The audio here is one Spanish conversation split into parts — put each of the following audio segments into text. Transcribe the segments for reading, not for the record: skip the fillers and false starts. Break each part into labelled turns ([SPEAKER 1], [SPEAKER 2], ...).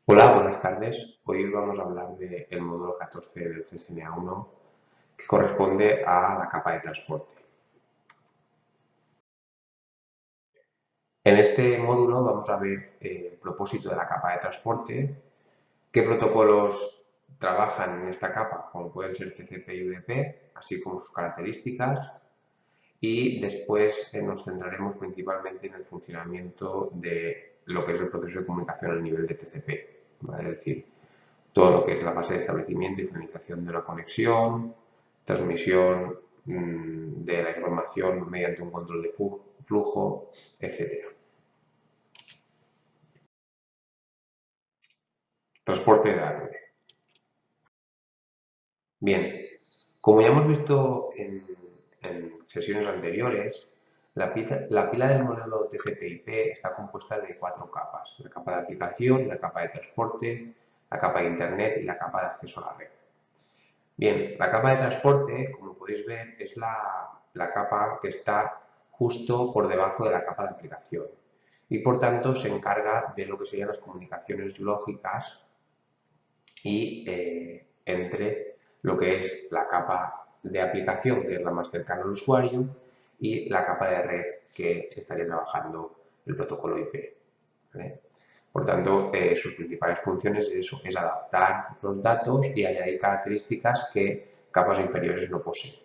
[SPEAKER 1] Hola, buenas tardes. Hoy vamos a hablar del módulo 14 del CSNA1 que corresponde a la capa de transporte. En este módulo vamos a ver el propósito de la capa de transporte, qué protocolos trabajan en esta capa, como pueden ser TCP y UDP, así como sus características, y después nos centraremos principalmente en el funcionamiento de lo que es el proceso de comunicación al nivel de TCP, ¿vale? Es decir, todo lo que es la fase de establecimiento y finalización de la conexión, transmisión de la información mediante un control de flujo, etcétera. Transporte de datos. Bien, como ya hemos visto en sesiones anteriores, la pila del modelo TCP/IP está compuesta de 4 capas: la capa de aplicación, la capa de transporte, la capa de Internet y la capa de acceso a la red. Bien, la capa de transporte, como podéis ver, es la capa que está justo por debajo de la capa de aplicación y por tanto se encarga de lo que serían las comunicaciones lógicas y entre lo que es la capa de aplicación, que es la más cercana al usuario, y la capa de red que estaría trabajando el protocolo IP, ¿vale? Por tanto, sus principales funciones es adaptar los datos y añadir características que capas inferiores no poseen.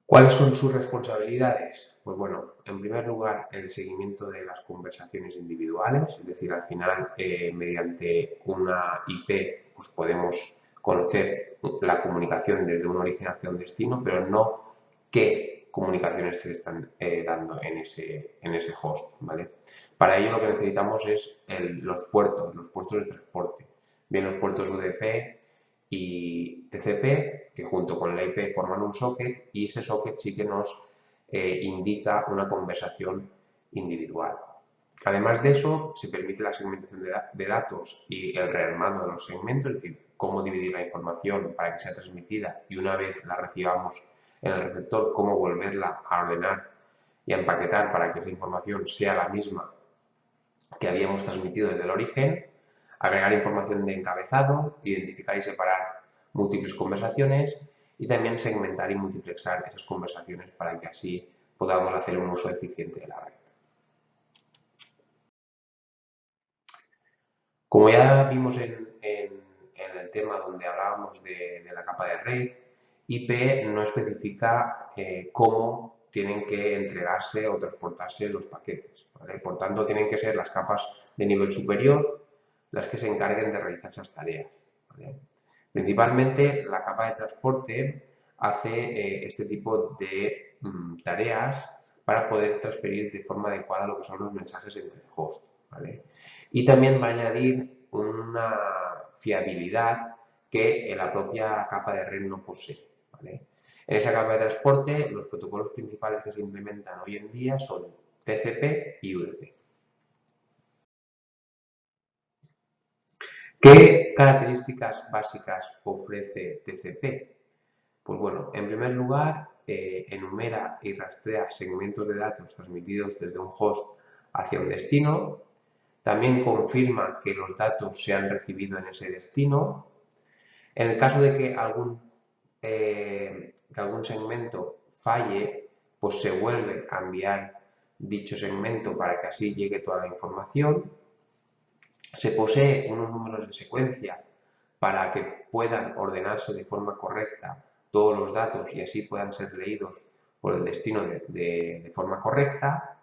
[SPEAKER 1] ¿Cuáles son sus responsabilidades? Pues bueno, en primer lugar, el seguimiento de las conversaciones individuales, es decir, al final, mediante una IP, pues podemos conocer la comunicación desde un origen hacia un destino, pero no qué comunicaciones se están dando en ese host, ¿vale? Para ello lo que necesitamos es los puertos de transporte, bien los puertos UDP y TCP, que junto con la IP forman un socket, y ese socket sí que nos indica una conversación individual. Además de eso, se permite la segmentación de datos y el rearmado de los segmentos, es decir, cómo dividir la información para que sea transmitida y una vez la recibamos en el receptor, cómo volverla a ordenar y a empaquetar para que esa información sea la misma que habíamos transmitido desde el origen, agregar información de encabezado, identificar y separar múltiples conversaciones y también segmentar y multiplexar esas conversaciones para que así podamos hacer un uso eficiente de la red. Como ya vimos en el tema donde hablábamos de la capa de red, IP no especifica cómo tienen que entregarse o transportarse los paquetes, ¿vale? Por tanto, tienen que ser las capas de nivel superior las que se encarguen de realizar esas tareas, ¿vale? Principalmente, la capa de transporte hace este tipo de tareas para poder transferir de forma adecuada lo que son los mensajes entre hosts, ¿vale? Y también va a añadir una fiabilidad que la propia capa de red no posee, ¿vale? En esa capa de transporte, los protocolos principales que se implementan hoy en día son TCP y UDP. ¿Qué características básicas ofrece TCP? Pues bueno, en primer lugar, enumera y rastrea segmentos de datos transmitidos desde un host hacia un destino. También confirma que los datos se han recibido en ese destino. En el caso de que algún segmento falle, pues se vuelve a enviar dicho segmento para que así llegue toda la información. Se posee unos números de secuencia para que puedan ordenarse de forma correcta todos los datos y así puedan ser leídos por el destino de forma correcta.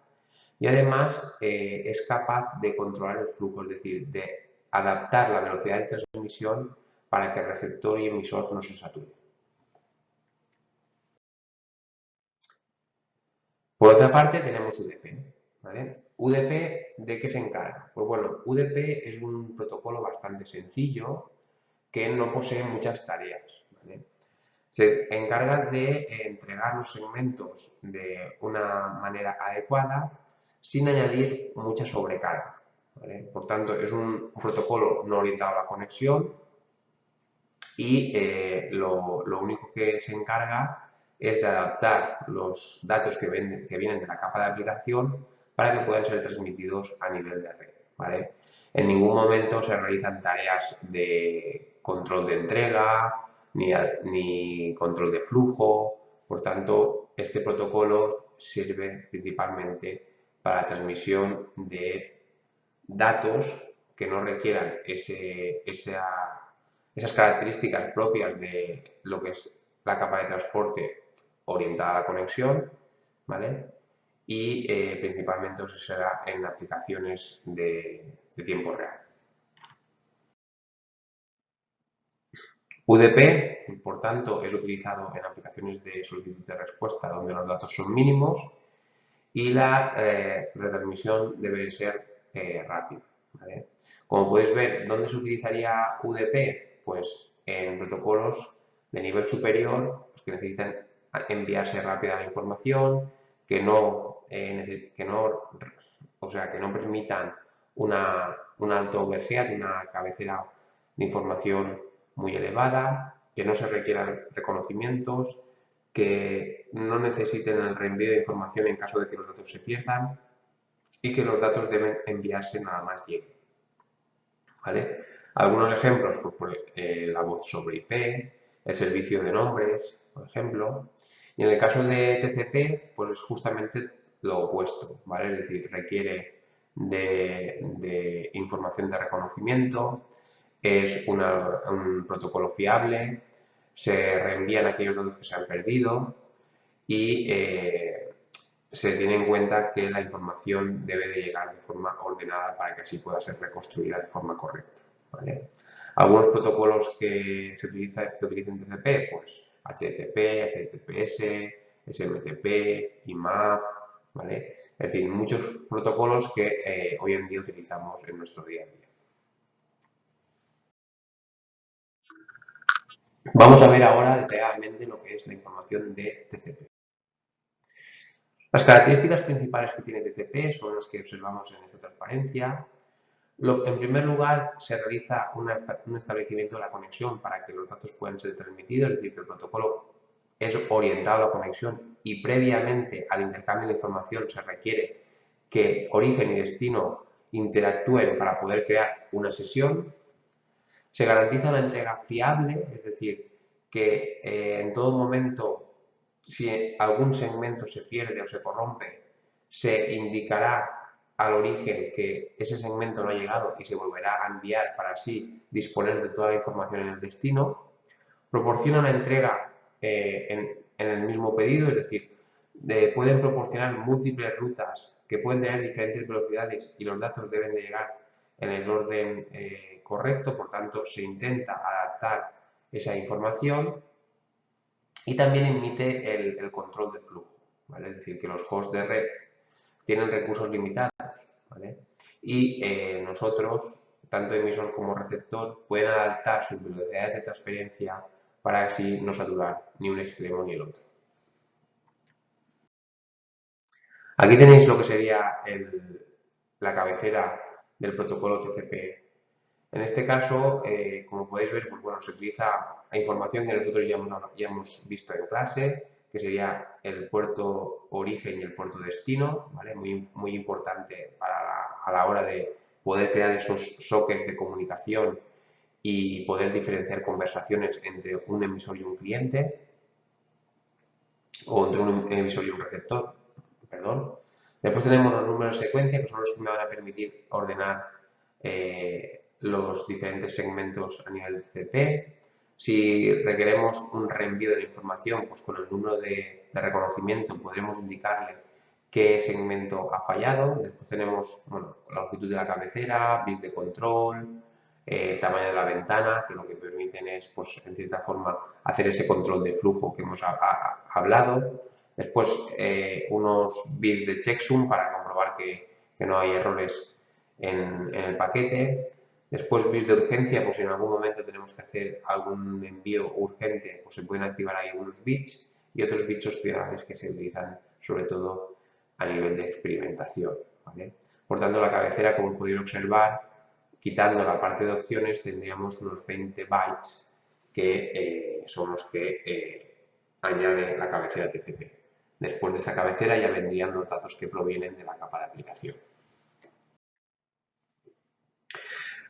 [SPEAKER 1] Y además es capaz de controlar el flujo, es decir, de adaptar la velocidad de transmisión para que el receptor y emisor no se saturen. Por otra parte tenemos UDP, ¿vale? UDP, ¿de qué se encarga? Pues bueno, UDP es un protocolo bastante sencillo que no posee muchas tareas, ¿vale? Se encarga de entregar los segmentos de una manera adecuada sin añadir mucha sobrecarga, ¿vale? Por tanto, es un protocolo no orientado a la conexión y lo único que se encarga es de adaptar los datos que vienen de la capa de aplicación para que puedan ser transmitidos a nivel de red, ¿vale? En ningún momento se realizan tareas de control de entrega ni control de flujo. Por tanto, este protocolo sirve principalmente para la transmisión de datos que no requieran esas características propias de lo que es la capa de transporte orientada a la conexión, ¿vale? Y principalmente se será en aplicaciones de tiempo real. UDP, por tanto, es utilizado en aplicaciones de solicitud de respuesta donde los datos son mínimos y la retransmisión debe ser rápida, ¿vale? Como podéis ver, ¿dónde se utilizaría UDP? Pues en protocolos de nivel superior, pues que necesitan enviarse rápida la información, que no permitan un alto overhead, una cabecera de información muy elevada, que no se requieran reconocimientos, que no necesiten el reenvío de información en caso de que los datos se pierdan y que los datos deben enviarse nada más lleguen, ¿vale? Algunos ejemplos, pues, la voz sobre IP, el servicio de nombres, por ejemplo. Y en el caso de TCP, pues es justamente lo opuesto, ¿vale? Es decir, requiere de información de reconocimiento, es un protocolo fiable, se reenvían aquellos datos que se han perdido y se tiene en cuenta que la información debe de llegar de forma ordenada para que así pueda ser reconstruida de forma correcta, ¿vale? Algunos protocolos que utilizan TCP, pues HTTP, HTTPS, SMTP, IMAP, ¿vale? Es decir, muchos protocolos que hoy en día utilizamos en nuestro día a día. Vamos a ver ahora detalladamente lo que es la información de TCP. Las características principales que tiene TCP son las que observamos en esta transparencia. En primer lugar, se realiza un establecimiento de la conexión para que los datos puedan ser transmitidos, es decir, que el protocolo es orientado a la conexión y previamente al intercambio de información se requiere que origen y destino interactúen para poder crear una sesión. Se garantiza una entrega fiable, es decir, que en todo momento, si algún segmento se pierde o se corrompe, se indicará al origen que ese segmento no ha llegado y se volverá a enviar para así disponer de toda la información en el destino. Proporciona una entrega en el mismo pedido, es decir, pueden proporcionar múltiples rutas que pueden tener diferentes velocidades y los datos deben de llegar en el orden correcto, por tanto se intenta adaptar esa información y también emite el control de flujo, ¿vale? Es decir, que los hosts de red tienen recursos limitados, ¿vale? Y nosotros, tanto emisor como receptor, pueden adaptar sus velocidades de transferencia para así no saturar ni un extremo ni el otro. Aquí tenéis lo que sería la cabecera del protocolo TCP. En este caso, como podéis ver, pues bueno, se utiliza la información que nosotros ya hemos visto en clase, que sería el puerto origen y el puerto destino, ¿vale? Muy importante a la hora de poder crear esos sockets de comunicación y poder diferenciar conversaciones entre un emisor y un cliente o entre un emisor y un receptor, perdón. Después tenemos los números de secuencia, que son los que me van a permitir ordenar los diferentes segmentos a nivel de CP. Si requeremos un reenvío de la información, pues con el número de reconocimiento podremos indicarle qué segmento ha fallado. Después tenemos la longitud de la cabecera, bits de control, el tamaño de la ventana, que lo que permiten es, pues, en cierta forma, hacer ese control de flujo que hemos hablado. Después, unos bits de checksum para comprobar que no hay errores en el paquete. Después, bits de urgencia, pues si en algún momento tenemos que hacer algún envío urgente, pues se pueden activar ahí unos bits y otros bits opcionales que se utilizan sobre todo a nivel de experimentación, ¿vale? Por tanto, la cabecera, como podéis observar, quitando la parte de opciones, tendríamos unos 20 bytes que son los que añade la cabecera TCP. Después de esta cabecera ya vendrían los datos que provienen de la capa de aplicación.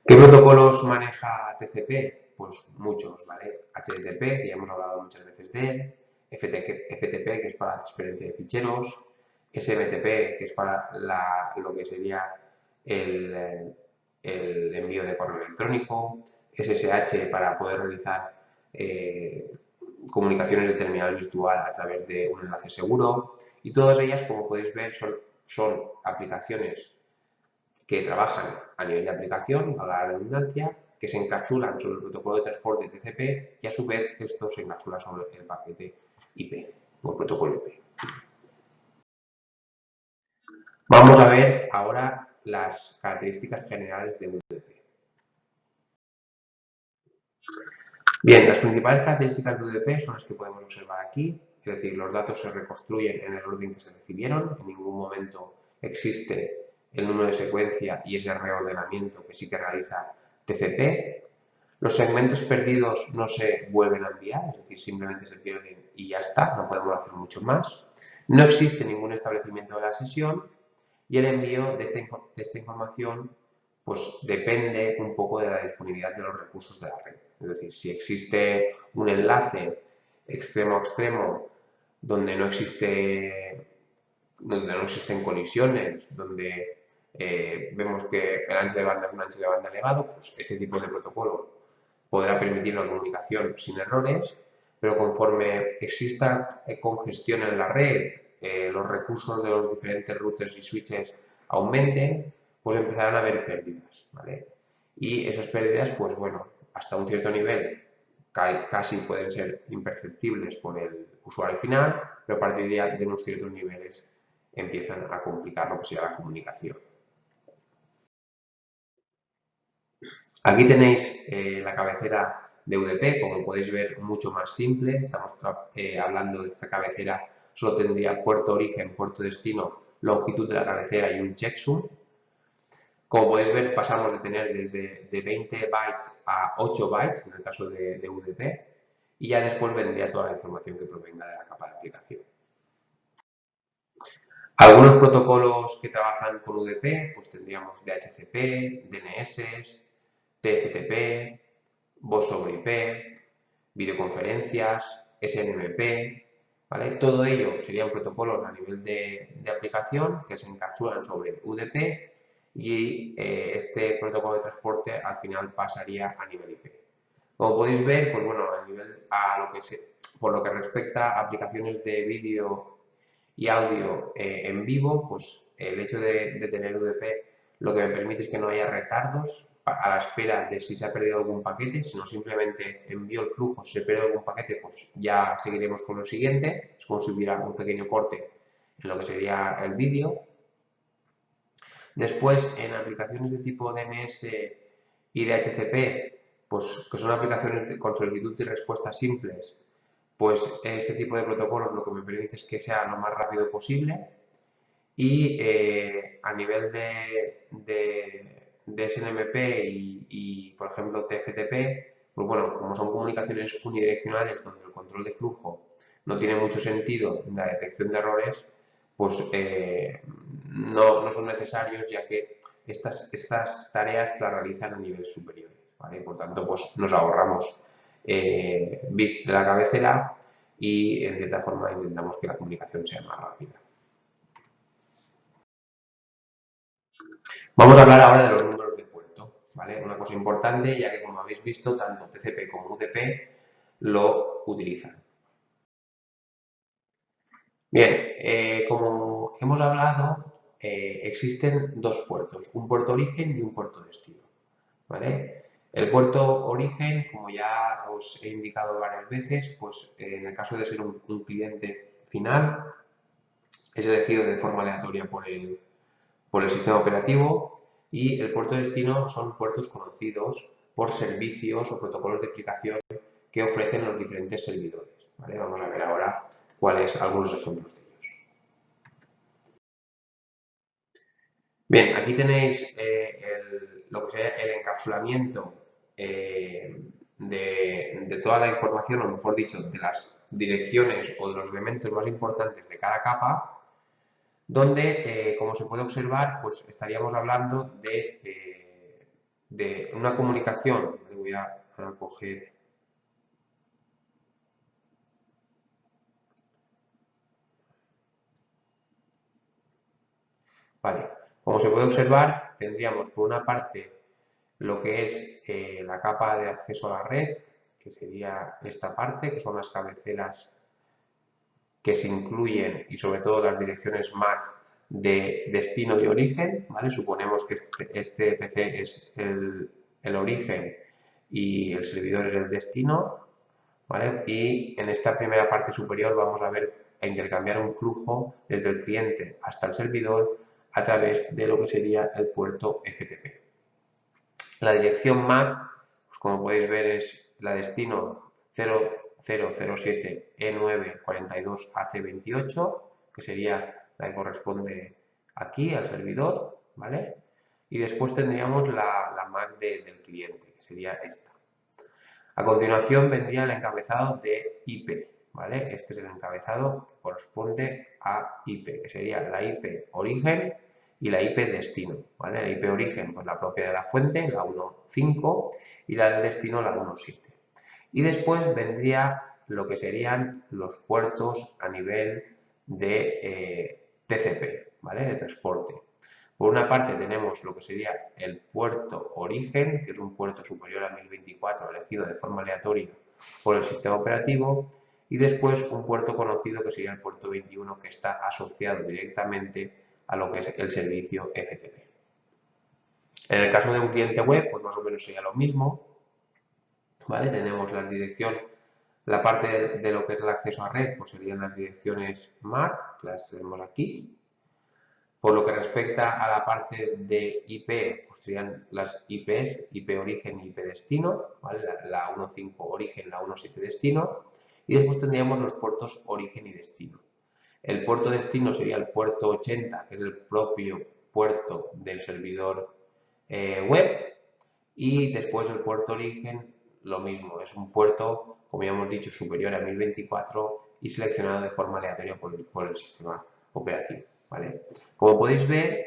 [SPEAKER 1] ¿Qué protocolos maneja TCP? Pues muchos, ¿vale? HTTP, que ya hemos hablado muchas veces de él, FTP, que es para la transferencia de ficheros, SMTP, que es para lo que sería el envío de correo electrónico, SSH para poder realizar comunicaciones de terminal virtual a través de un enlace seguro, y todas ellas, como podéis ver, son aplicaciones que trabajan a nivel de aplicación, a la redundancia, que se encapsulan sobre el protocolo de transporte TCP y a su vez esto se encapsula sobre el paquete IP o el protocolo IP. Vamos a ver ahora las características generales de UDP. Bien, las principales características de UDP son las que podemos observar aquí, es decir, los datos se reconstruyen en el orden que se recibieron, en ningún momento existe el número de secuencia y ese reordenamiento que sí que realiza TCP. Los segmentos perdidos no se vuelven a enviar, es decir, simplemente se pierden y ya está, no podemos hacer mucho más. No existe ningún establecimiento de la sesión y el envío de esta información pues depende un poco de la disponibilidad de los recursos de la red. Es decir, si existe un enlace extremo a extremo donde no existen colisiones, donde vemos que el ancho de banda es un ancho de banda elevado, pues este tipo de protocolo podrá permitir la comunicación sin errores, pero conforme exista congestión en la red, los recursos de los diferentes routers y switches aumenten, pues empezarán a haber pérdidas, ¿vale? Y esas pérdidas, pues bueno, hasta un cierto nivel casi pueden ser imperceptibles por el usuario final, pero a partir de unos ciertos niveles empiezan a complicar lo que sería la comunicación. Aquí tenéis la cabecera de UDP, como podéis ver, mucho más simple. Estamos hablando de esta cabecera, solo tendría puerto origen, puerto destino, longitud de la cabecera y un checksum. Como podéis ver, pasamos de tener desde de 20 bytes a 8 bytes, en el caso de UDP, y ya después vendría toda la información que provenga de la capa de aplicación. Algunos protocolos que trabajan con UDP, pues tendríamos DHCP, DNS, TFTP, voz sobre IP, videoconferencias, SNMP, ¿vale? Todo ello serían protocolos a nivel de aplicación que se encapsulan sobre UDP y este protocolo de transporte al final pasaría a nivel IP. Como podéis ver, pues bueno, por lo que respecta a aplicaciones de vídeo y audio en vivo, pues el hecho de tener UDP lo que me permite es que no haya retardos a la espera de si se ha perdido algún paquete, sino simplemente envío el flujo, si se pierde algún paquete, pues ya seguiremos con lo siguiente, es como si hubiera un pequeño corte en lo que sería el vídeo. Después, en aplicaciones de tipo DNS y DHCP, pues que son aplicaciones con solicitud y respuesta simples, pues este tipo de protocolos lo que me permite es que sea lo más rápido posible y a nivel de SNMP y, por ejemplo, TFTP, pues bueno, como son comunicaciones unidireccionales donde el control de flujo no tiene mucho sentido en la detección de errores, pues no son necesarios ya que estas tareas las realizan a niveles superiores, ¿vale? Por tanto, pues nos ahorramos bits de la cabecera y, en cierta forma, intentamos que la comunicación sea más rápida. Vamos a hablar ahora de los números de puerto, ¿vale? Una cosa importante, ya que como habéis visto, tanto TCP como UDP lo utilizan. Bien, como hemos hablado, existen dos puertos, un puerto origen y un puerto destino, ¿vale? El puerto origen, como ya os he indicado varias veces, pues en el caso de ser un cliente final, es elegido de forma aleatoria por el sistema operativo, y el puerto de destino son puertos conocidos por servicios o protocolos de aplicación que ofrecen los diferentes servidores, ¿vale? Vamos a ver ahora algunos ejemplos de ellos. Bien, aquí tenéis lo que sería el encapsulamiento de toda la información, o mejor dicho, de las direcciones o de los elementos más importantes de cada capa, donde, como se puede observar, pues estaríamos hablando de una comunicación. Le voy a coger. Vale, como se puede observar, tendríamos por una parte lo que es la capa de acceso a la red, que sería esta parte, que son las cabeceras que se incluyen y sobre todo las direcciones MAC de destino y origen, ¿vale? Suponemos que este PC es el origen y el servidor es el destino, ¿vale? Y en esta primera parte superior vamos a intercambiar un flujo desde el cliente hasta el servidor a través de lo que sería el puerto FTP. La dirección MAC, pues como podéis ver, es la destino 0007E942AC28, que sería la que corresponde aquí al servidor, ¿vale? Y después tendríamos la MAC del cliente, que sería esta. A continuación vendría el encabezado de IP, ¿vale? Este es el encabezado que corresponde a IP, que sería la IP origen y la IP destino, ¿vale? La IP origen, pues la propia de la fuente, la 1.5, y la del destino, la 1.7. Y después vendría lo que serían los puertos a nivel de TCP, ¿vale? De transporte. Por una parte tenemos lo que sería el puerto origen, que es un puerto superior a 1024 elegido de forma aleatoria por el sistema operativo, y después un puerto conocido que sería el puerto 21, que está asociado directamente a lo que es el servicio FTP. En el caso de un cliente web, pues más o menos sería lo mismo, ¿vale? Tenemos la dirección, la parte de lo que es el acceso a red, pues serían las direcciones MAC, que las tenemos aquí. Por lo que respecta a la parte de IP, pues serían las IPs, IP origen y IP destino, ¿vale? La 1.5 origen, la 1.7 destino, y después tendríamos los puertos origen y destino. El puerto destino sería el puerto 80, que es el propio puerto del servidor web, y después el puerto origen, lo mismo, es un puerto, como ya hemos dicho, superior a 1024 y seleccionado de forma aleatoria por el sistema operativo, ¿vale? Como podéis ver,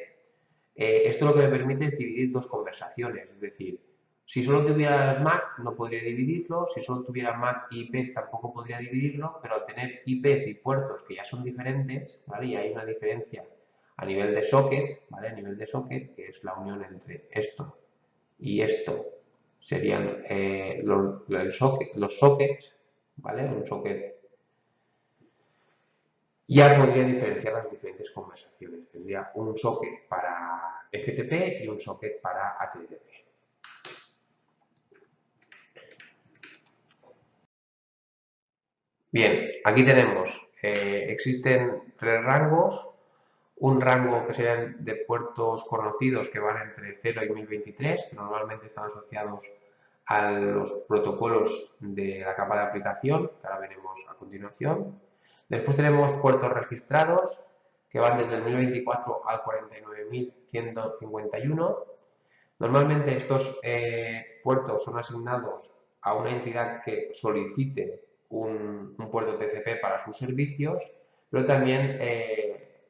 [SPEAKER 1] esto lo que me permite es dividir dos conversaciones, es decir, si solo tuviera las MAC no podría dividirlo, si solo tuviera MAC y IPs tampoco podría dividirlo, pero al tener IPs y puertos que ya son diferentes, ¿vale? Y hay una diferencia a nivel de socket, ¿vale? A nivel de socket, que es la unión entre esto y esto serían los sockets, ¿vale? Un socket ya podría diferenciar las diferentes conversaciones. Tendría un socket para FTP y un socket para HTTP. Bien, aquí tenemos, existen tres rangos. Un rango que serían de puertos conocidos que van entre 0 y 1023, que normalmente están asociados a los protocolos de la capa de aplicación, que ahora veremos a continuación. Después tenemos puertos registrados, que van desde el 1024 al 49151. Normalmente estos puertos son asignados a una entidad que solicite un puerto TCP para sus servicios, pero también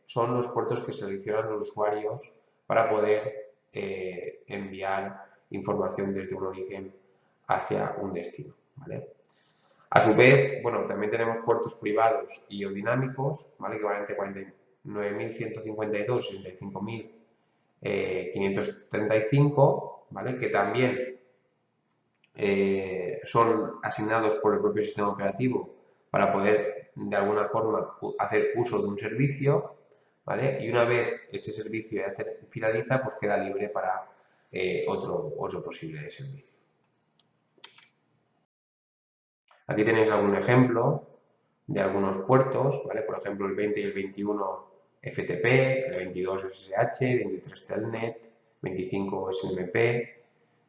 [SPEAKER 1] son los puertos que seleccionan los usuarios para poder enviar información desde un origen hacia un destino, ¿vale? A su vez, bueno, también tenemos puertos privados y o dinámicos, ¿vale? Que van entre 49.152 y 65.535, ¿vale? Que también son asignados por el propio sistema operativo para poder de alguna forma hacer uso de un servicio, ¿vale? Y una vez ese servicio ya finaliza, pues queda libre para otro posible servicio. Aquí tenéis algún ejemplo de algunos puertos, ¿vale? Por ejemplo, el 20 y el 21 FTP, el 22 SSH, 23 Telnet, 25 SNMP,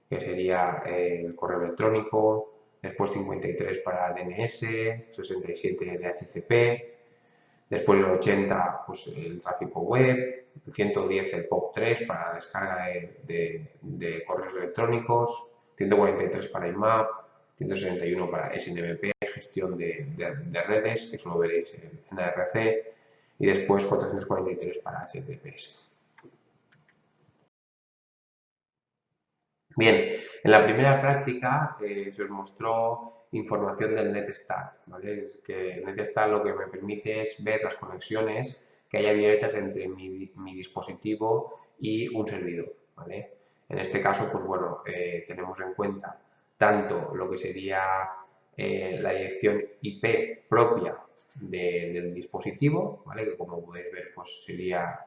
[SPEAKER 1] que sería el correo electrónico, después 53 para DNS, 67 DHCP, después el 80 pues el tráfico web, el 110 el POP3 para la descarga de correos electrónicos, 143 para IMAP, 161 para SNMP, gestión de redes, que eso lo veréis en ARC, y después 443 para HTTPS. Bien, en la primera práctica se os mostró información del NetStat, ¿vale? Es que el NetStat lo que me permite es ver las conexiones que hay abiertas entre mi dispositivo y un servidor, ¿vale? En este caso, pues bueno, tenemos en cuenta tanto lo que sería la dirección IP propia del dispositivo, ¿vale? Que como podéis ver, pues sería,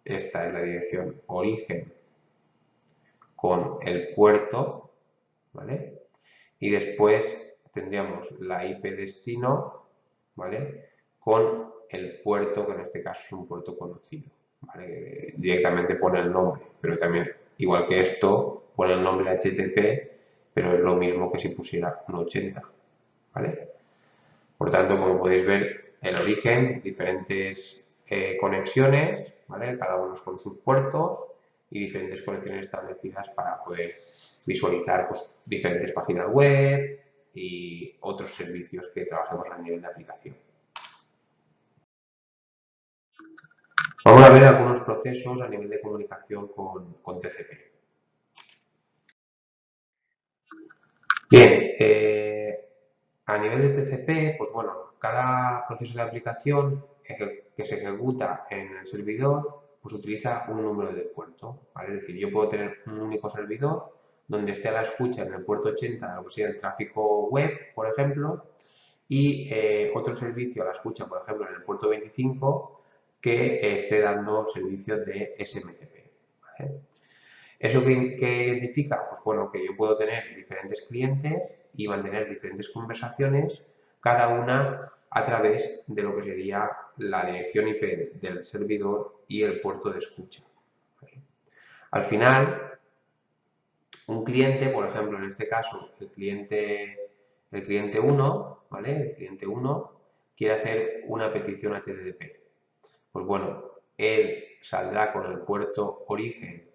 [SPEAKER 1] esta es la dirección origen con el puerto, ¿vale? Y después tendríamos la IP destino, ¿vale? Con el puerto, que en este caso es un puerto conocido, ¿vale? Directamente pone el nombre, pero también, igual que esto, pone el nombre HTTP, pero es lo mismo que si pusiera un 80, ¿vale? Por tanto, como podéis ver, el origen, diferentes conexiones, ¿vale? Cada uno con sus puertos y diferentes conexiones establecidas para poder visualizar pues, diferentes páginas web y otros servicios que trabajemos a nivel de aplicación. Vamos a ver algunos procesos a nivel de comunicación con TCP. Bien, a nivel de TCP, pues bueno, cada proceso de aplicación que se ejecuta en el servidor, pues utiliza un número de puerto, ¿vale? Es decir, yo puedo tener un único servidor donde esté a la escucha en el puerto 80, lo que sea el tráfico web, por ejemplo, y otro servicio a la escucha, por ejemplo, en el puerto 25, que esté dando servicios de SMTP, ¿vale? ¿Eso qué identifica? Pues bueno, que yo puedo tener diferentes clientes y mantener diferentes conversaciones, cada una a través de lo que sería la dirección IP del servidor y el puerto de escucha. Al final, un cliente, por ejemplo, en este caso, el cliente 1, ¿vale? El cliente 1 quiere hacer una petición HTTP. Pues bueno, él saldrá con el puerto origen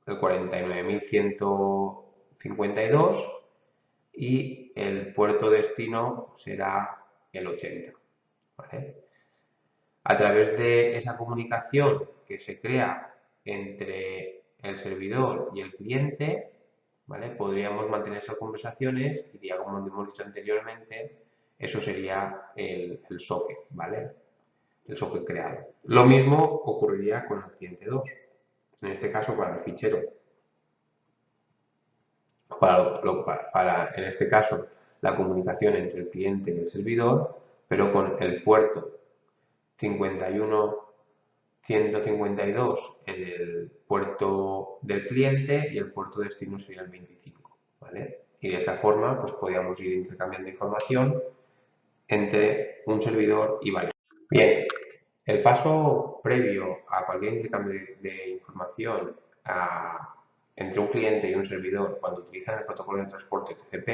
[SPEAKER 1] el 49.152 y el puerto destino será el 80. ¿Vale? A través de esa comunicación que se crea entre el servidor y el cliente, ¿vale? Podríamos mantener esas conversaciones y ya como hemos dicho anteriormente, eso sería el socket, ¿vale? El socket creado. Lo mismo ocurriría con el cliente 2, en este caso para el fichero. Para, en este caso, la comunicación entre el cliente y el servidor, pero con el puerto 51.152 en el puerto del cliente y el puerto destino sería el 25, ¿vale? Y de esa forma, pues podríamos ir intercambiando información entre un servidor y varios. Bien, el paso previo a cualquier intercambio de información entre un cliente y un servidor cuando utilizan el protocolo de transporte TCP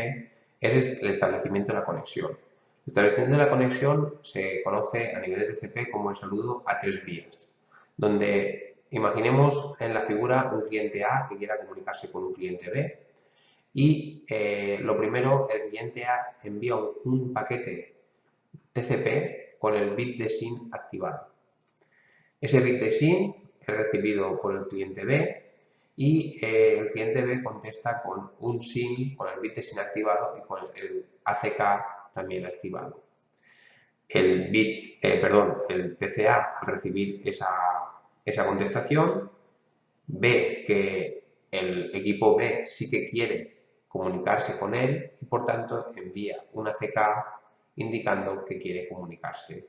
[SPEAKER 1] es el establecimiento de la conexión. El establecimiento de la conexión se conoce a nivel de TCP como el saludo a 3 vías, donde imaginemos en la figura un cliente A que quiera comunicarse con un cliente B y lo primero, el cliente A envía un paquete TCP con el bit de SYN activado. Ese bit de SYN es recibido por el cliente B y el cliente B contesta con un SYN, con el bit de SYN activado y con el ACK también activado. El PCA, al recibir esa contestación, ve que el equipo B sí que quiere comunicarse con él y por tanto envía un ACK indicando que quiere comunicarse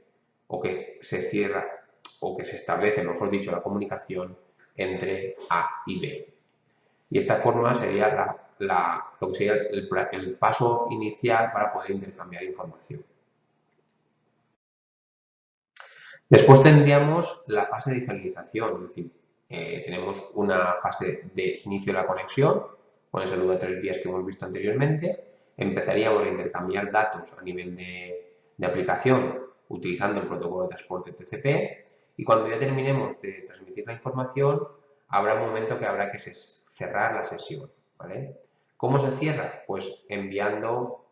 [SPEAKER 1] o que se cierra o que se establece, mejor dicho, la comunicación entre A y B. Y esta forma sería lo que sería el paso inicial para poder intercambiar información. Después tendríamos la fase de finalización, es decir, tenemos una fase de inicio de la conexión con el saludo a 3 vías que hemos visto anteriormente. Empezaríamos a intercambiar datos a nivel de aplicación utilizando el protocolo de transporte TCP y cuando ya terminemos de transmitir la información habrá un momento que habrá que cerrar la sesión, ¿vale? ¿Cómo se cierra? Pues enviando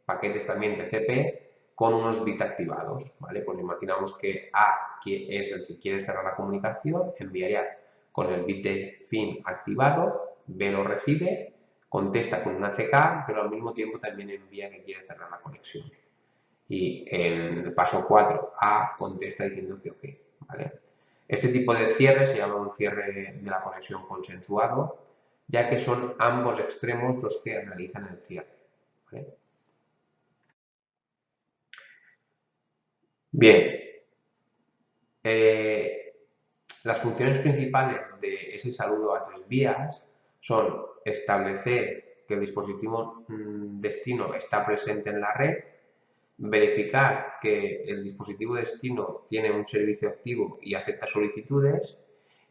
[SPEAKER 1] paquetes también TCP con unos bits activados, ¿vale? Pues imaginamos que A que es el que quiere cerrar la comunicación, enviaría con el bit de fin activado, B lo recibe, contesta con una CK, pero al mismo tiempo también envía que quiere cerrar la conexión. Y en el paso 4, A contesta diciendo que OK, ¿vale? Este tipo de cierre se llama un cierre de la conexión consensuado, ya que son ambos extremos los que realizan el cierre, ¿vale? Bien, las funciones principales de ese saludo a 3 vías son establecer que el dispositivo destino está presente en la red, verificar que el dispositivo destino tiene un servicio activo y acepta solicitudes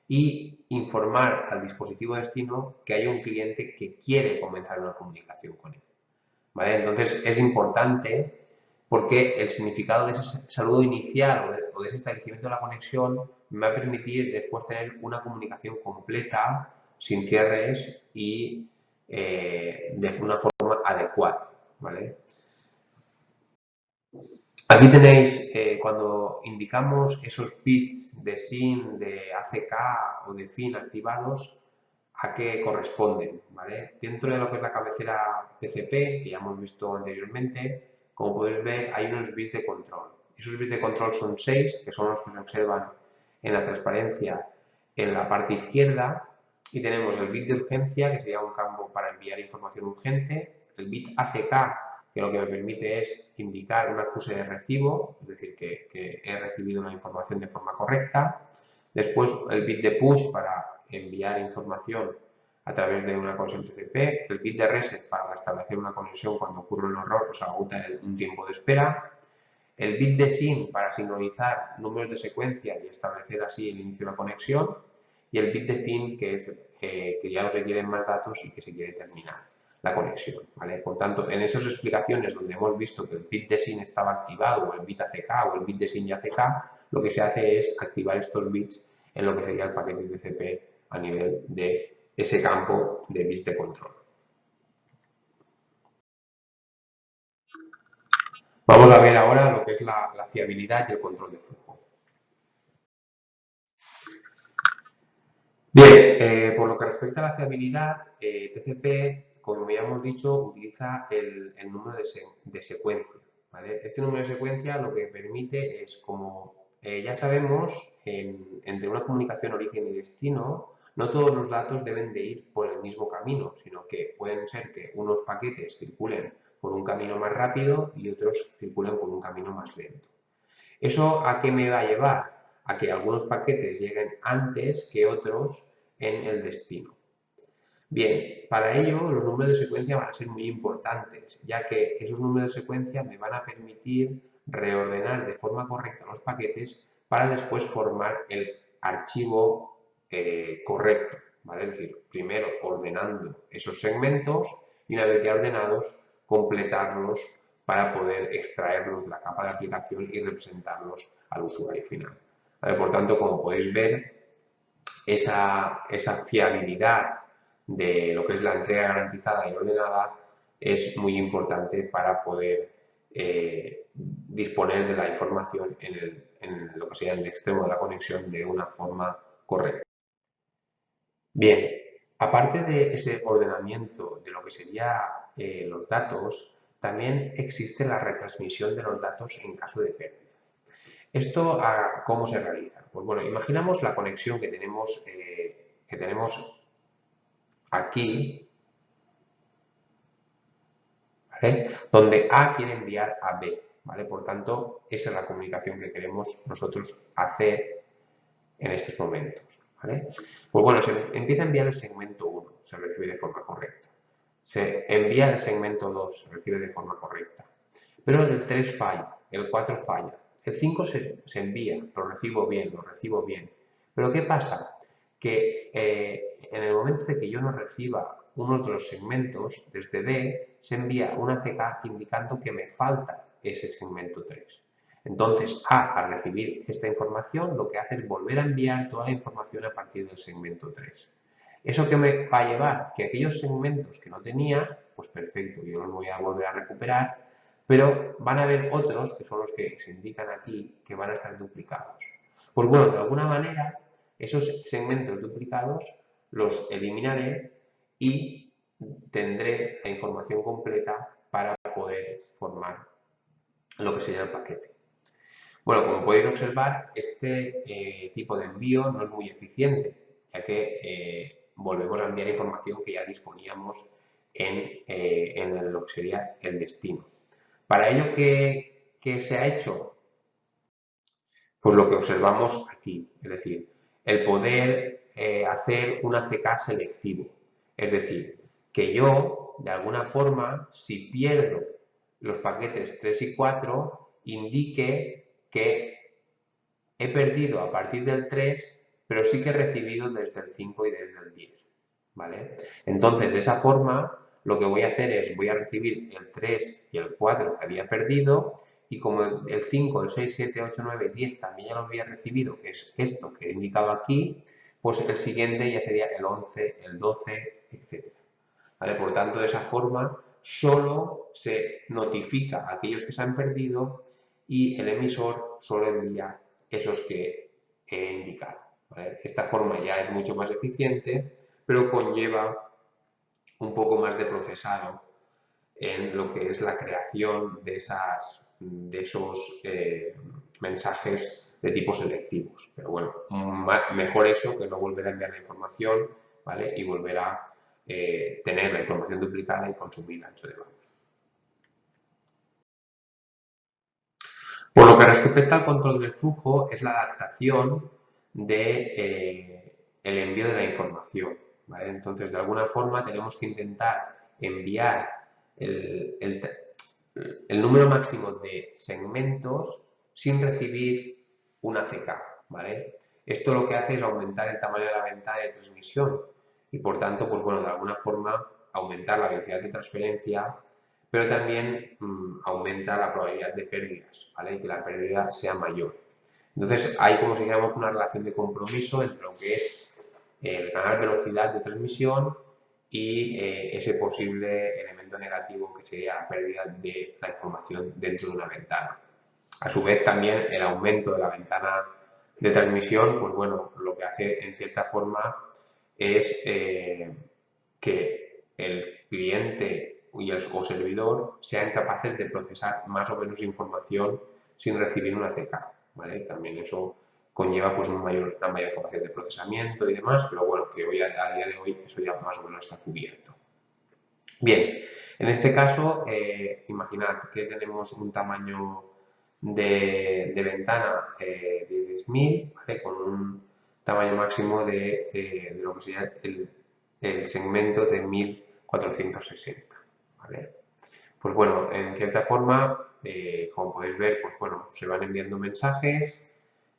[SPEAKER 1] y informar al dispositivo destino que hay un cliente que quiere comenzar una comunicación con él, ¿vale? Entonces es importante porque el significado de ese saludo inicial o de ese establecimiento de la conexión me va a permitir después tener una comunicación completa, sin cierres y de una forma adecuada, ¿vale? Aquí tenéis, cuando indicamos esos bits de SYN, de ACK o de FIN activados, a qué corresponden, ¿vale? Dentro de lo que es la cabecera TCP, que ya hemos visto anteriormente, como podéis ver, hay unos bits de control. Esos bits de control son 6, que son los que se observan en la transparencia en la parte izquierda, y tenemos el bit de urgencia, que sería un campo para enviar información urgente, el bit ACK, que lo que me permite es indicar un acuse de recibo, es decir, que he recibido una información de forma correcta. Después el bit de push para enviar información a través de una conexión TCP, el bit de reset para restablecer una conexión cuando ocurre un error o se agota un tiempo de espera, el bit de SYN para sincronizar números de secuencia y establecer así el inicio de la conexión, y el bit de fin que es que ya no se quieren más datos y que se quiere terminar la conexión, ¿vale? Por tanto, en esas explicaciones donde hemos visto que el bit de SYN estaba activado, o el bit ACK o el bit de SYN y ACK, lo que se hace es activar estos bits en lo que sería el paquete TCP a nivel de ese campo de bits de control. Vamos a ver ahora lo que es la fiabilidad y el control de flujo. Bien, por lo que respecta a la fiabilidad, TCP, como ya hemos dicho, utiliza el número de secuencia, ¿vale? Este número de secuencia lo que permite es, como ya sabemos, entre una comunicación origen y destino, no todos los datos deben de ir por el mismo camino, sino que pueden ser que unos paquetes circulen por un camino más rápido y otros circulen por un camino más lento. ¿Eso a qué me va a llevar? A que algunos paquetes lleguen antes que otros en el destino. Bien, para ello los números de secuencia van a ser muy importantes, ya que esos números de secuencia me van a permitir reordenar de forma correcta los paquetes para después formar el archivo correcto, ¿vale? Es decir, primero ordenando esos segmentos y una vez ya ordenados, completarlos para poder extraerlos de la capa de aplicación y representarlos al usuario final, ¿vale? Por tanto, como podéis ver, esa fiabilidad de lo que es la entrega garantizada y ordenada es muy importante para poder disponer de la información en lo que sería el extremo de la conexión de una forma correcta. Bien, aparte de ese ordenamiento de lo que serían los datos, también existe la retransmisión de los datos en caso de pérdida. ¿Esto cómo se realiza? Pues bueno, imaginamos la conexión que tenemos aquí, ¿vale? Donde A quiere enviar a B, ¿vale? Por tanto, esa es la comunicación que queremos nosotros hacer en estos momentos, ¿vale? Pues bueno, se empieza a enviar el segmento 1, se recibe de forma correcta. Se envía el segmento 2, se recibe de forma correcta. Pero el 3 falla, el 4 falla. El 5 se envía, lo recibo bien, lo recibo bien. Pero ¿qué pasa? Que en el momento de que yo no reciba uno de los segmentos, desde B, se envía una CK indicando que me falta ese segmento 3. Entonces, A, al recibir esta información, lo que hace es volver a enviar toda la información a partir del segmento 3. ¿Eso qué me va a llevar? Que aquellos segmentos que no tenía, pues perfecto, yo los voy a volver a recuperar, pero van a haber otros, que son los que se indican aquí, que van a estar duplicados. Pues bueno, de alguna manera, esos segmentos duplicados los eliminaré y tendré la información completa para poder formar lo que sería el paquete. Bueno, como podéis observar, este tipo de envío no es muy eficiente, ya que volvemos a enviar información que ya disponíamos en lo que sería el destino. Para ello, ¿qué se ha hecho? Pues lo que observamos aquí, es decir, el poder hacer un ACK selectivo. Es decir, que yo, de alguna forma, si pierdo los paquetes 3 y 4, indique que he perdido a partir del 3, pero sí que he recibido desde el 5 y desde el 10. ¿Vale? Entonces, de esa forma, lo que voy a hacer es, voy a recibir el 3 y el 4 que había perdido, y como el 5, el 6, 7, 8, 9, 10 también ya lo había recibido, que es esto que he indicado aquí, pues el siguiente ya sería el 11, el 12, etc. ¿Vale? Por tanto, de esa forma, solo se notifica a aquellos que se han perdido y el emisor solo envía esos que he indicado. ¿Vale? Esta forma ya es mucho más eficiente, pero conlleva un poco más de procesado en lo que es la creación de esos mensajes de tipo selectivos. Pero bueno, mejor eso que no volver a enviar la información, ¿vale? Y volver a tener la información duplicada y consumir ancho de banda. Por lo que respecta al control del flujo, es la adaptación de, el envío de la información. ¿Vale? Entonces, de alguna forma, tenemos que intentar enviar el número máximo de segmentos sin recibir una CK. ¿Vale? Esto lo que hace es aumentar el tamaño de la ventana de transmisión y, por tanto, pues bueno, de alguna forma, aumentar la velocidad de transferencia, pero también aumenta la probabilidad de pérdidas, ¿vale? Y que la pérdida sea mayor. Entonces, hay como si dijéramos una relación de compromiso entre lo que es el ganar velocidad de transmisión y ese posible elemento negativo que sería la pérdida de la información dentro de una ventana. A su vez, también el aumento de la ventana de transmisión, pues bueno, lo que hace en cierta forma es que el cliente o servidor sean capaces de procesar más o menos información sin recibir una CK, ¿vale? También eso conlleva pues una mayor capacidad de procesamiento y demás, pero bueno, que hoy a día de hoy eso ya más o menos está cubierto. Bien, en este caso, imaginad que tenemos un tamaño de ventana de 10.000, ¿vale? Con un tamaño máximo de lo que sería el segmento de 1460. ¿Vale? Pues bueno, en cierta forma, como podéis ver, pues bueno, se van enviando mensajes,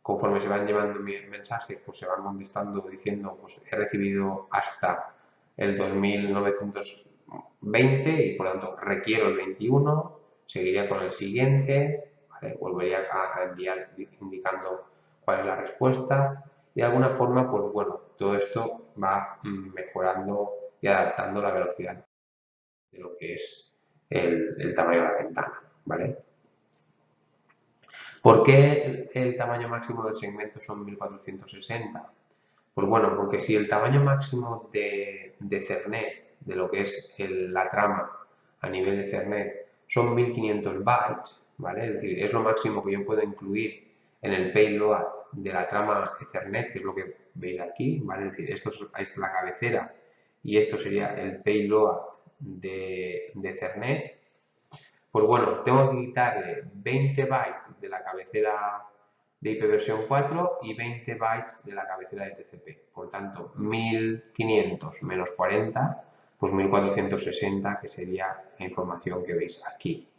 [SPEAKER 1] conforme se van llevando mensajes, pues se van contestando diciendo, pues he recibido hasta el 2920 y por lo tanto requiero el 21, seguiría con el siguiente, ¿vale? Volvería a enviar indicando cuál es la respuesta y de alguna forma, pues bueno, todo esto va mejorando y adaptando la velocidad de lo que es el tamaño de la ventana, ¿vale? ¿Por qué el tamaño máximo del segmento son 1460? Pues bueno, porque si el tamaño máximo de Cernet, de lo que es la trama a nivel de Cernet, son 1500 bytes, ¿vale? Es decir, es lo máximo que yo puedo incluir en el payload de la trama Ethernet, que es lo que veis aquí, ¿vale? Es decir, esto es la cabecera y esto sería el payload de Cernet. Pues bueno, tengo que quitarle 20 bytes de la cabecera de IP versión 4 y 20 bytes de la cabecera de TCP. Por tanto, 1500 menos 40, pues 1460, que sería la información que veis aquí.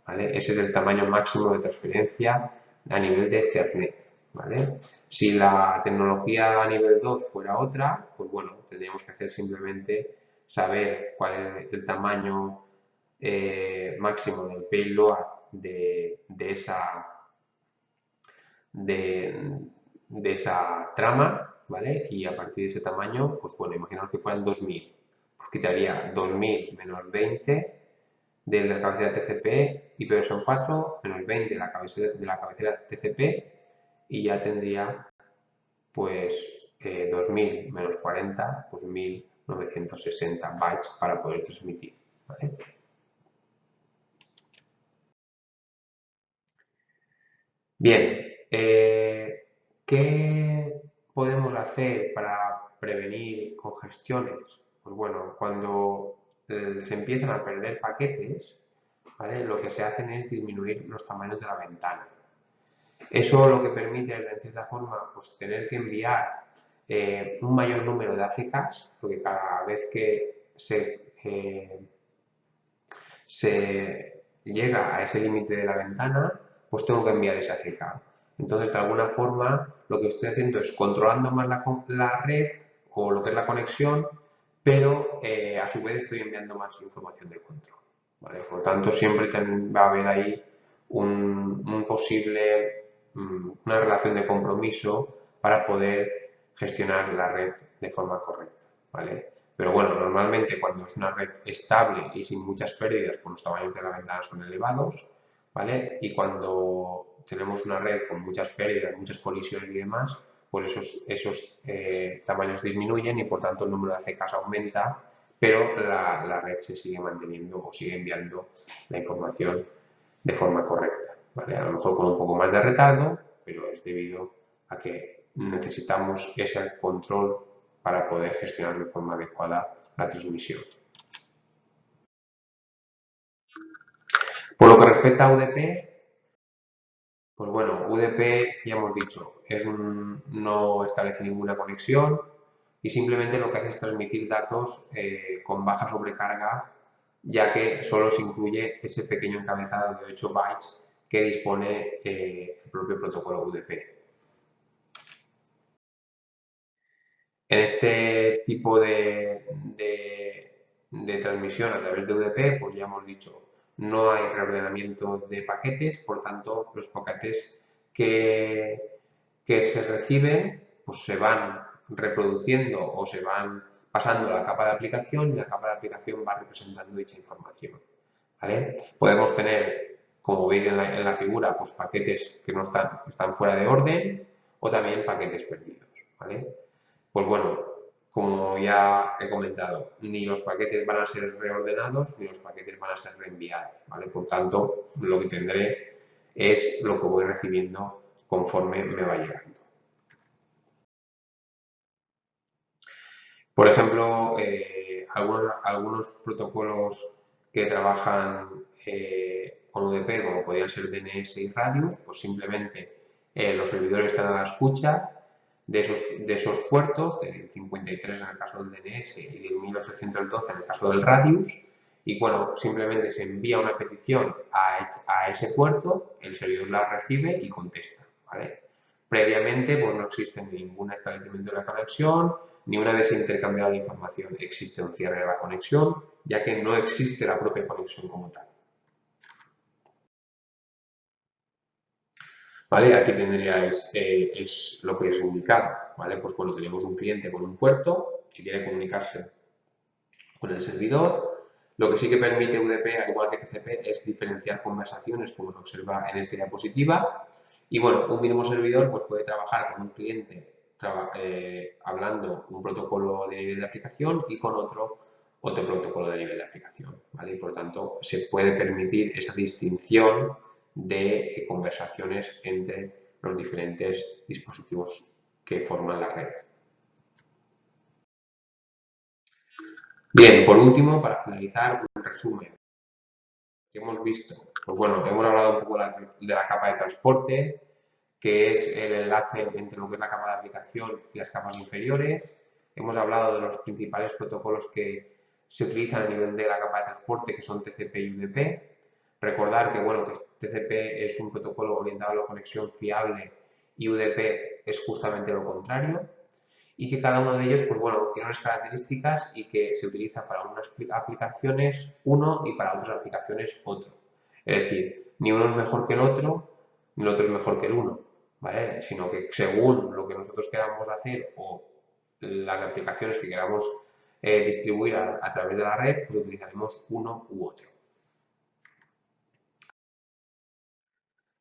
[SPEAKER 1] ¿Vale? Ese es el tamaño máximo de transferencia a nivel de Cernet. ¿Vale? Si la tecnología a nivel 2 fuera otra, pues bueno, tendríamos que hacer simplemente saber cuál es el tamaño máximo del payload de esa trama, ¿vale? Y a partir de ese tamaño, pues bueno, imaginemos que fueran 2000. Pues quitaría 2000 menos 20 de la cabecera TCP, IP versión 4, menos 20 de la cabecera TCP, y ya tendría pues 2000 menos 40, pues 1960 bytes para poder transmitir, ¿vale? Bien, ¿qué podemos hacer para prevenir congestiones? Pues bueno, cuando se empiezan a perder paquetes, ¿vale? Lo que se hacen es disminuir los tamaños de la ventana. Eso lo que permite es, de cierta forma, pues, tener que enviar un mayor número de ACKs, porque cada vez que se llega a ese límite de la ventana, pues tengo que enviar ese ACK. Entonces, de alguna forma, lo que estoy haciendo es controlando más la red o lo que es la conexión, pero a su vez estoy enviando más información de control, ¿vale? Por lo tanto, siempre va a haber ahí un posible, una relación de compromiso para poder gestionar la red de forma correcta, ¿vale? Pero bueno, normalmente cuando es una red estable y sin muchas pérdidas, pues los tamaños de la ventana son elevados, ¿vale? Y cuando tenemos una red con muchas pérdidas, muchas colisiones y demás, pues esos tamaños disminuyen y por tanto el número de ACKs aumenta, pero la red se sigue manteniendo o sigue enviando la información de forma correcta, ¿vale? A lo mejor con un poco más de retardo, pero es debido a que necesitamos ese control para poder gestionar de forma adecuada la transmisión. Por lo que respecta a UDP, pues bueno, UDP ya hemos dicho, no establece ninguna conexión y simplemente lo que hace es transmitir datos con baja sobrecarga, ya que solo se incluye ese pequeño encabezado de 8 bytes que dispone el propio protocolo UDP. En este tipo de transmisión a través de UDP, pues ya hemos dicho, no hay reordenamiento de paquetes, por tanto, los paquetes que se reciben pues se van reproduciendo o se van pasando a la capa de aplicación y la capa de aplicación va representando dicha información, ¿vale? Podemos tener, como veis en la figura, pues paquetes que están fuera de orden o también paquetes perdidos, ¿vale? Pues bueno, como ya he comentado, ni los paquetes van a ser reordenados ni los paquetes van a ser reenviados, ¿vale? Por tanto, lo que tendré es lo que voy recibiendo conforme me va llegando. Por ejemplo, algunos protocolos que trabajan con UDP, como podrían ser DNS y Radius, pues simplemente los servidores están a la escucha de esos puertos, del 53 en el caso del DNS y del 1812 en el caso del Radius, y bueno, simplemente se envía una petición a ese puerto, el servidor la recibe y contesta, ¿vale? Previamente, pues no existe ningún establecimiento de la conexión, ni una vez intercambiada la información existe un cierre de la conexión, ya que no existe la propia conexión como tal. ¿Vale? Aquí tendríais es lo que os he indicado, ¿vale? Pues cuando tenemos un cliente con un puerto que quiere comunicarse con el servidor, lo que sí que permite UDP, al igual que TCP, es diferenciar conversaciones, como se observa en esta diapositiva. Y bueno, un mismo servidor pues, puede trabajar con un cliente hablando un protocolo de nivel de aplicación y con otro protocolo de nivel de aplicación, ¿vale? Y por lo tanto, se puede permitir esa distinción de conversaciones entre los diferentes dispositivos que forman la red. Bien, por último, para finalizar, un resumen. ¿Qué hemos visto? Pues bueno, hemos hablado un poco de la capa de transporte, que es el enlace entre lo que es la capa de aplicación y las capas inferiores. Hemos hablado de los principales protocolos que se utilizan a nivel de la capa de transporte, que son TCP y UDP. Recordar que, bueno, que TCP es un protocolo orientado a la conexión fiable y UDP es justamente lo contrario. Y que cada uno de ellos, pues bueno, tiene unas características y que se utiliza para unas aplicaciones uno y para otras aplicaciones otro. Es decir, ni uno es mejor que el otro, ni el otro es mejor que el uno. ¿vale? Sino que según lo que nosotros queramos hacer o las aplicaciones que queramos distribuir a través de la red, pues utilizaremos uno u otro.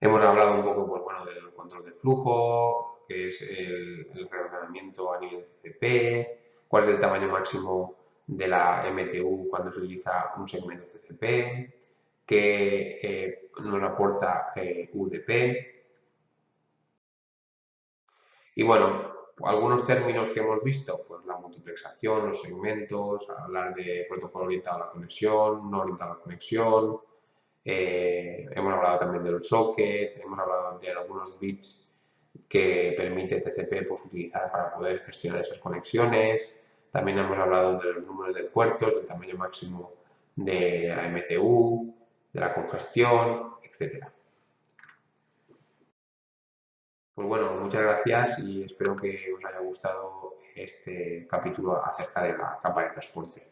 [SPEAKER 1] Hemos hablado un poco, pues, bueno, del control de flujo, que es el reordenamiento a nivel TCP, cuál es el tamaño máximo de la MTU cuando se utiliza un segmento TCP, qué nos aporta UDP. Y bueno, algunos términos que hemos visto, pues la multiplexación, los segmentos, hablar de protocolo orientado a la conexión, no orientado a la conexión, hemos hablado también del socket, hemos hablado de algunos bits que permite TCP pues, utilizar para poder gestionar esas conexiones. También hemos hablado de los números de puertos, del tamaño máximo de la MTU, de la congestión, etcétera. Pues bueno, muchas gracias y espero que os haya gustado este capítulo acerca de la capa de transporte.